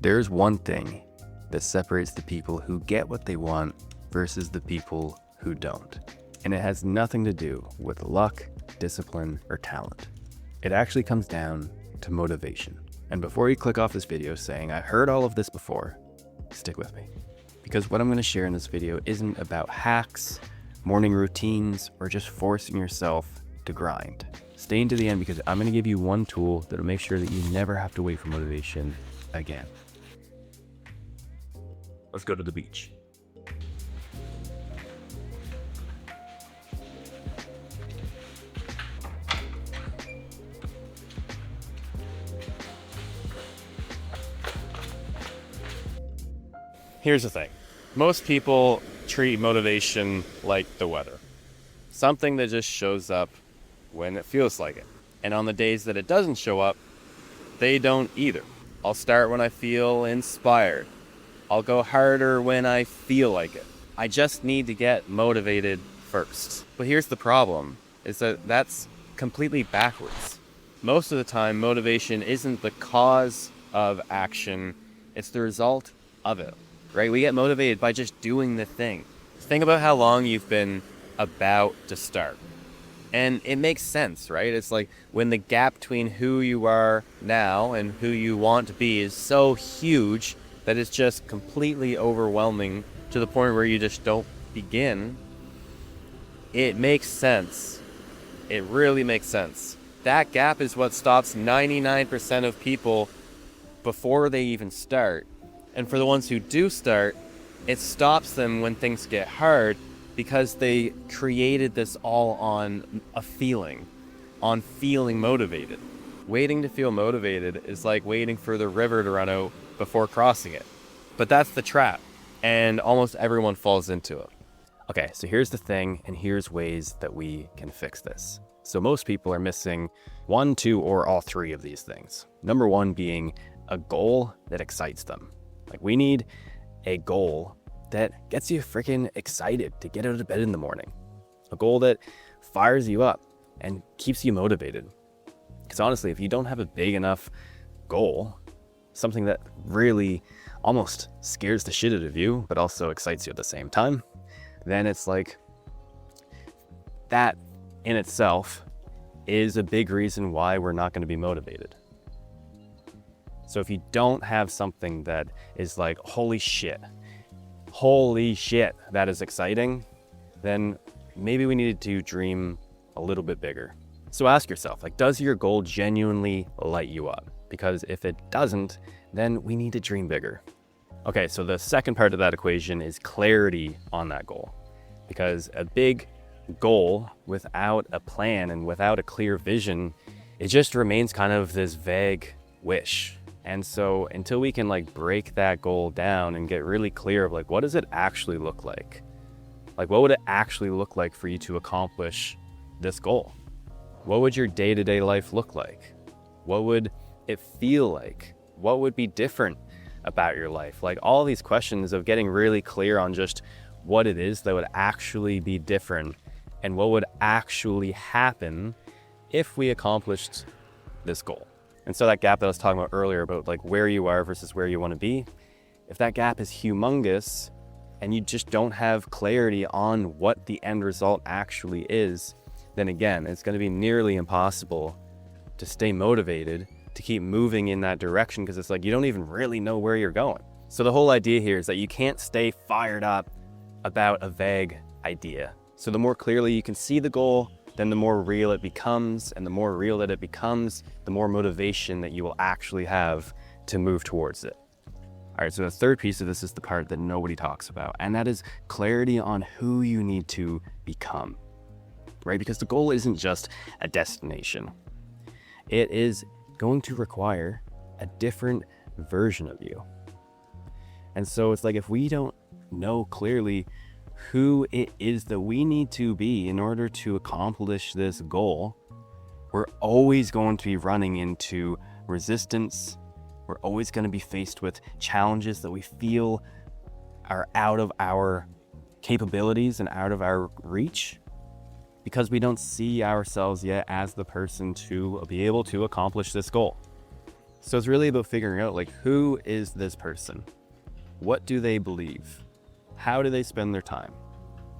There's one thing that separates the people who get what they want versus the people who don't. And it has nothing to do with luck, discipline, or talent. It actually comes down to motivation. And before you click off this video saying, I heard all of this before, stick with me. Because what I'm going to share in this video isn't about hacks, morning routines, or just forcing yourself to grind. Stay to the end because I'm going to give you one tool that'll make sure that you never have to wait for motivation again. Let's go to the beach. Here's the thing. Most people treat motivation like the weather. Something that just shows up when it feels like it. And on the days that it doesn't show up, they don't either. I'll start when I feel inspired. I'll go harder when I feel like it. I just need to get motivated first. But here's the problem, is that that's completely backwards. Most of the time, motivation isn't the cause of action, it's the result of it, right? We get motivated by just doing the thing. Think about how long you've been about to start. And it makes sense, right? It's like when the gap between who you are now and who you want to be is so huge that it's just completely overwhelming to the point where you just don't begin. It makes sense. It really makes sense. That gap is what stops 99% of people before they even start. And for the ones who do start, it stops them when things get hard because they created this all on a feeling, on feeling motivated. Waiting to feel motivated is like waiting for the river to run out before crossing it. But that's the trap, and almost everyone falls into it. Okay, so here's the thing, and here's ways that we can fix this. So most people are missing one, two, or all three of these things. Number one being a goal that excites them. Like we need a goal that gets you freaking excited to get out of bed in the morning. A goal that fires you up and keeps you motivated. Because honestly, if you don't have a big enough goal, something that really almost scares the shit out of you, but also excites you at the same time, then it's like that in itself is a big reason why we're not going to be motivated. So if you don't have something that is like, holy shit, that is exciting, then maybe we needed to dream a little bit bigger. So ask yourself, like, does your goal genuinely light you up? Because if it doesn't, then we need to dream bigger. Okay, so the second part of that equation is clarity on that goal. Because a big goal without a plan and without a clear vision, it just remains kind of this vague wish. And so until we can like break that goal down and get really clear of like, what does it actually look like? Like, what would it actually look like for you to accomplish this goal? What would your day-to-day life look like? What would it feel like? What would be different about your life? Like all these questions of getting really clear on just what it is that would actually be different and what would actually happen if we accomplished this goal. And so that gap that I was talking about earlier about like where you are versus where you want to be, if that gap is humongous and you just don't have clarity on what the end result actually is, then again, it's going to be nearly impossible to stay motivated, to keep moving in that direction, because it's like you don't even really know where you're going. So the whole idea here is that you can't stay fired up about a vague idea. So the more clearly you can see the goal, then the more real it becomes, and the more real that it becomes, the more motivation that you will actually have to move towards it. All right, so the third piece of this is the part that nobody talks about, and that is clarity on who you need to become, right? Because the goal isn't just a destination. It is going to require a different version of you. And so it's like if we don't know clearly who it is that we need to be in order to accomplish this goal, we're always going to be running into resistance. We're always going to be faced with challenges that we feel are out of our capabilities and out of our reach, because we don't see ourselves yet as the person to be able to accomplish this goal. So it's really about figuring out, like, who is this person? What do they believe? How do they spend their time?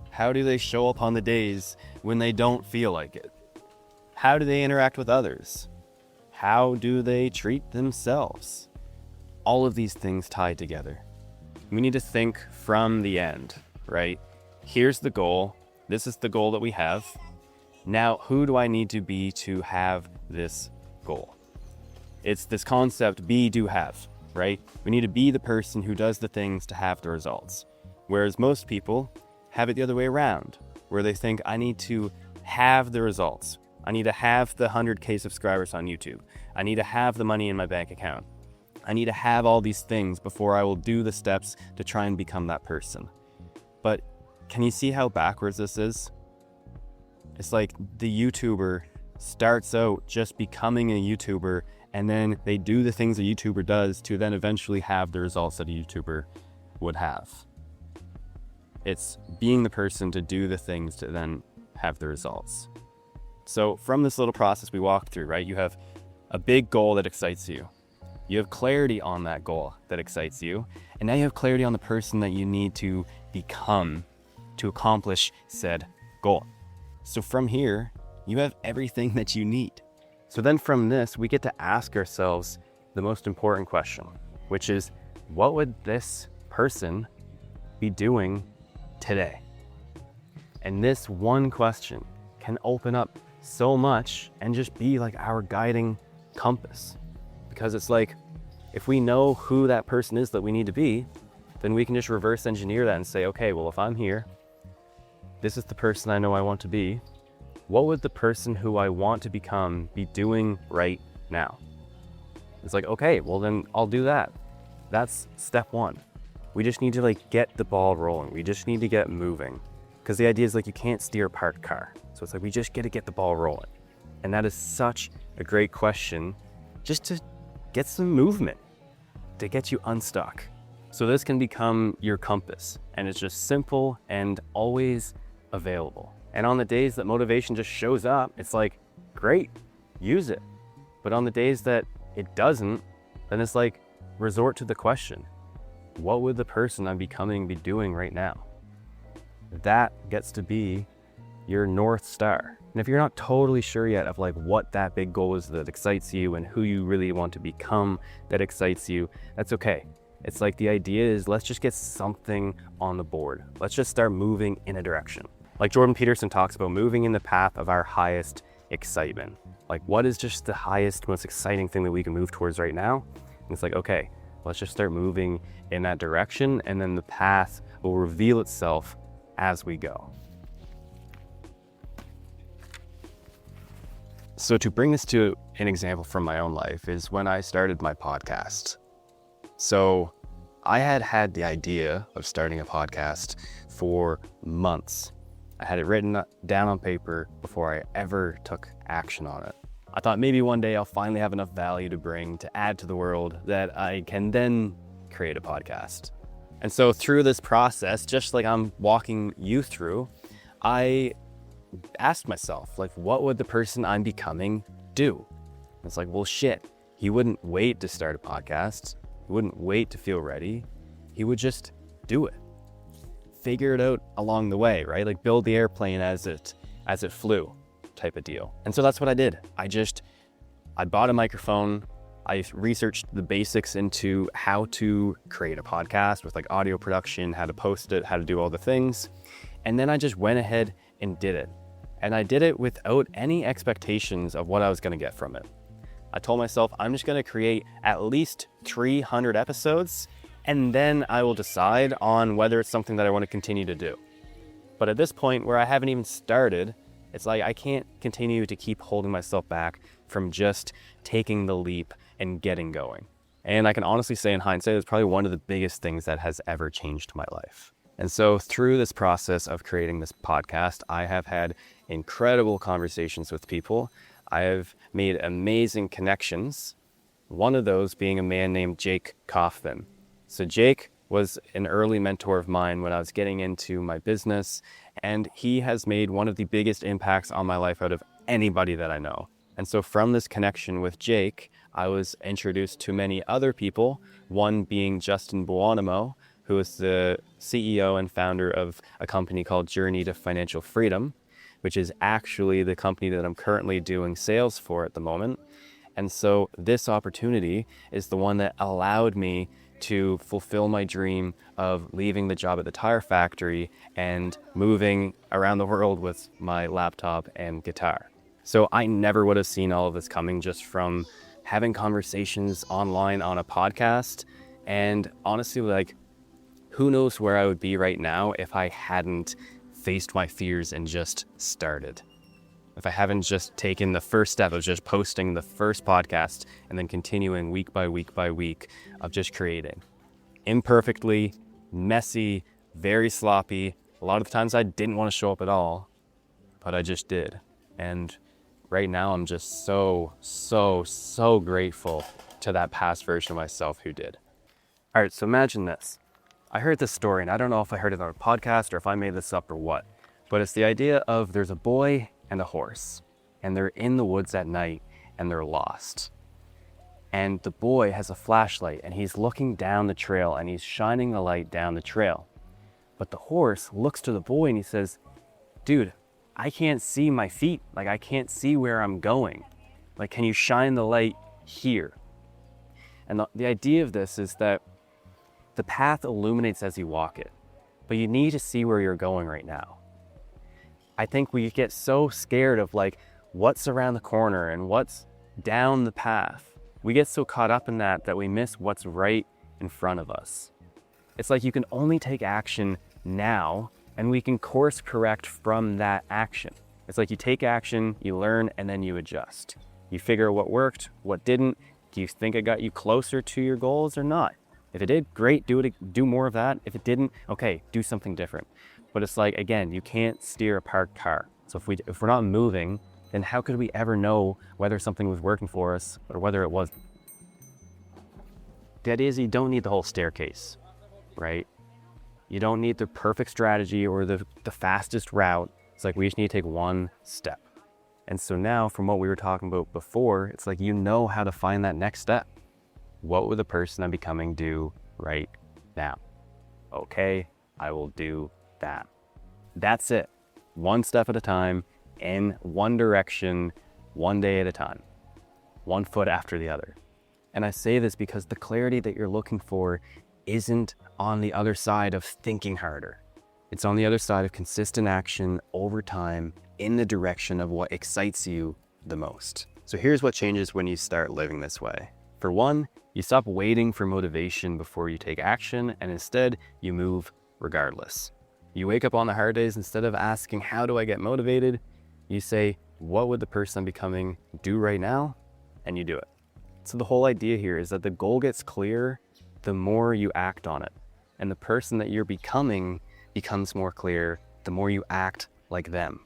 How do they show up on the days when they don't feel like it? How do they interact with others? How do they treat themselves? All of these things tied together. We need to think from the end, right? Here's the goal. This is the goal that we have. Now, who do I need to be to have this goal? It's this concept, be, do, have, right? We need to be the person who does the things to have the results. Whereas most people have it the other way around, where they think, I need to have the results. I need to have the 100K subscribers on YouTube. I need to have the money in my bank account. I need to have all these things before I will do the steps to try and become that person. But can you see how backwards this is? It's like the YouTuber starts out just becoming a YouTuber, and then they do the things a YouTuber does to then eventually have the results that a YouTuber would have. It's being the person to do the things to then have the results. So from this little process we walked through, right? You have a big goal that excites you. You have clarity on that goal that excites you. And now you have clarity on the person that you need to become to accomplish said goal. So from here, you have everything that you need. So then from this, we get to ask ourselves the most important question, which is, what would this person be doing today? And this one question can open up so much and just be like our guiding compass. Because it's like, if we know who that person is that we need to be, then we can just reverse engineer that and say, okay, well, if I'm here, this is the person I know I want to be. What would the person who I want to become be doing right now? It's like, okay, well then I'll do that. That's step one. We just need to like get the ball rolling. We just need to get moving. Because the idea is like you can't steer a parked car. So it's like we just get to get the ball rolling. And that is such a great question just to get some movement, to get you unstuck. So this can become your compass, and it's just simple and always available. And on the days that motivation just shows up, it's like, great, use it. But on the days that it doesn't, then it's like, resort to the question, what would the person I'm becoming be doing right now? That gets to be your North Star. And if you're not totally sure yet of like what that big goal is that excites you and who you really want to become that excites you, that's okay. It's like the idea is, let's just get something on the board. Let's just start moving in a direction. Like Jordan Peterson talks about, moving in the path of our highest excitement. Like, what is just the highest, most exciting thing that we can move towards right now? And it's like, okay, let's just start moving in that direction, and then the path will reveal itself as we go. So to bring this to an example from my own life is when I started my podcast. So I had the idea of starting a podcast for months. I had it written down on paper before I ever took action on it. I thought maybe one day I'll finally have enough value to bring to add to the world that I can then create a podcast. And so through this process, just like I'm walking you through, I asked myself, like, what would the person I'm becoming do? And it's like, well, shit, he wouldn't wait to start a podcast. He wouldn't wait to feel ready. He would just do it. Figure it out along the way, right? Like build the airplane as it flew type of deal. And so that's what I did. I bought a microphone. I researched the basics into how to create a podcast with like audio production, how to post it, how to do all the things. And then I just went ahead and did it. And I did it without any expectations of what I was going to get from it. I told myself, I'm just going to create at least 300 episodes, and then I will decide on whether it's something that I want to continue to do. But at this point where I haven't even started, it's like I can't continue to keep holding myself back from just taking the leap and getting going. And I can honestly say in hindsight, it's probably one of the biggest things that has ever changed my life. And so through this process of creating this podcast, I have had incredible conversations with people. I have made amazing connections. One of those being a man named Jake Kaufman. So Jake was an early mentor of mine when I was getting into my business, and he has made one of the biggest impacts on my life out of anybody that I know. And so from this connection with Jake, I was introduced to many other people, one being Justin Buonamo, who is the CEO and founder of a company called Journey to Financial Freedom, which is actually the company that I'm currently doing sales for at the moment. And so this opportunity is the one that allowed me to fulfill my dream of leaving the job at the tire factory and moving around the world with my laptop and guitar. So I never would have seen all of this coming just from having conversations online on a podcast. And honestly, like, who knows where I would be right now if I hadn't faced my fears and just started. If I haven't just taken the first step of just posting the first podcast and then continuing week by week by week of just creating. Imperfectly, messy, very sloppy. A lot of the times I didn't want to show up at all, but I just did. And right now I'm just so grateful to that past version of myself who did. All right, so imagine this. I heard this story, and I don't know if I heard it on a podcast or if I made this up or what, but it's the idea of there's a boy and a horse, and they're in the woods at night and they're lost. And the boy has a flashlight and he's looking down the trail and he's shining the light down the trail. But the horse looks to the boy and he says, dude, I can't see my feet. Like, I can't see where I'm going. Like, can you shine the light here? And the idea of this is that the path illuminates as you walk it, but you need to see where you're going right now. I think we get so scared of like what's around the corner and what's down the path. We get so caught up in that we miss what's right in front of us. It's like you can only take action now, and we can course correct from that action. It's like you take action, you learn, and then you adjust. You figure what worked, what didn't. Do you think it got you closer to your goals or not? If it did, great, do more of that. If it didn't, okay, do something different. But it's like, again, you can't steer a parked car. So if we're not moving, then how could we ever know whether something was working for us or whether it wasn't? The idea is you don't need the whole staircase, right? You don't need the perfect strategy or the fastest route. It's like we just need to take one step. And so now, from what we were talking about before, it's like you know how to find that next step. What would the person I'm becoming do right now? Okay, I will do that. That's it. One step at a time, in one direction, one day at a time, one foot after the other. And I say this because the clarity that you're looking for isn't on the other side of thinking harder. It's on the other side of consistent action over time in the direction of what excites you the most. So here's what changes when you start living this way. For one, you stop waiting for motivation before you take action, and instead you move regardless. You wake up on the hard days, instead of asking, how do I get motivated? You say, what would the person I'm becoming do right now? And you do it. So the whole idea here is that the goal gets clear the more you act on it. And the person that you're becoming becomes more clear the more you act like them.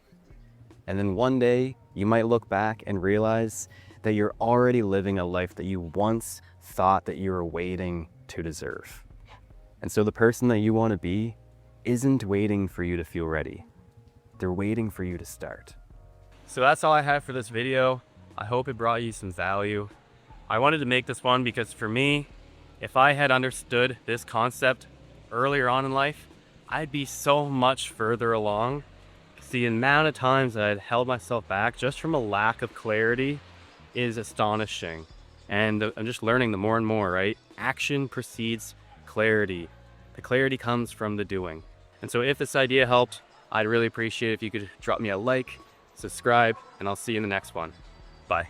And then one day you might look back and realize that you're already living a life that you once thought that you were waiting to deserve. And so the person that you want to be isn't waiting for you to feel ready. They're waiting for you to start. So that's all I have for this video. I hope it brought you some value. I wanted to make this one because for me, if I had understood this concept earlier on in life, I'd be so much further along. The amount of times that I'd held myself back just from a lack of clarity is astonishing. And I'm just learning the more and more, right? Action precedes clarity. The clarity comes from the doing. And so if this idea helped, I'd really appreciate it if you could drop me a like, subscribe, and I'll see you in the next one. Bye.